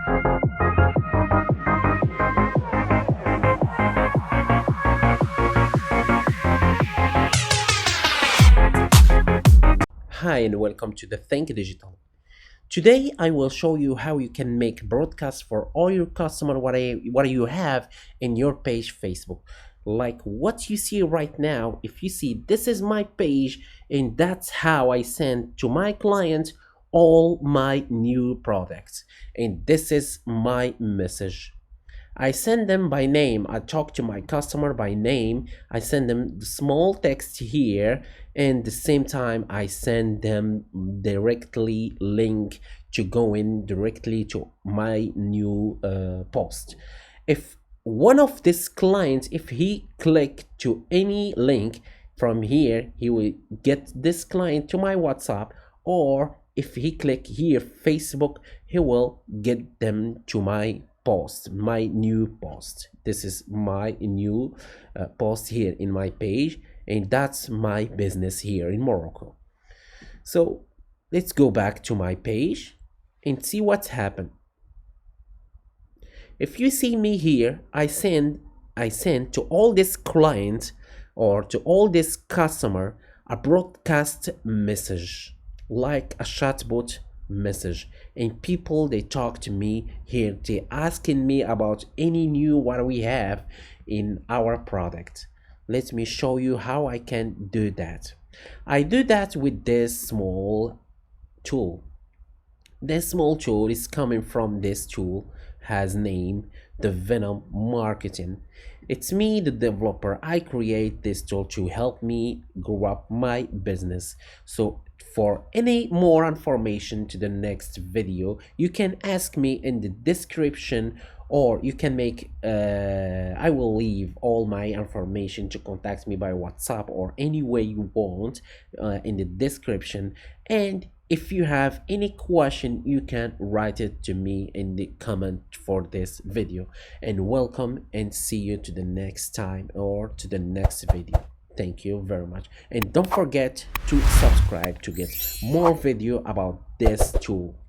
Hi and welcome to the Think Digital. Today I will show you how you can make broadcasts for all your customer what you have in your page Facebook. Like what you see right now, if you see this is my page and that's how I send to my client all my new products. And this is my message. I send them by name. I talk to my customer by name. I send them the small text here, and the same time I send them directly link to go in directly to my new post. If one of these clients, if he click to any link from here, he will get this client to my WhatsApp, or if he click here Facebook, he will get them to my post, my new post. This is my new post here in my page, and that's my business here in Morocco. So let's go back to my page and see what's happened. If you see me here, I send to all these clients or to all this customer a broadcast message, like a chatbot message, and people they talk to me here, they asking me about any new what we have in our product. Let me show you how I can do that. I do that with this small tool. This small tool is coming from this tool, has name the Venom Marketing. It's me, the developer. I create this tool to help me grow up my business. So for any more information to the next video, you can ask me in the description, or you can make I will leave all my information to contact me by WhatsApp or any way you want in the description. And if you have any question, you can write it to me in the comment for this video. And welcome, and see you to the next time or to the next video. Thank you very much, and don't forget to subscribe to get more video about this tool.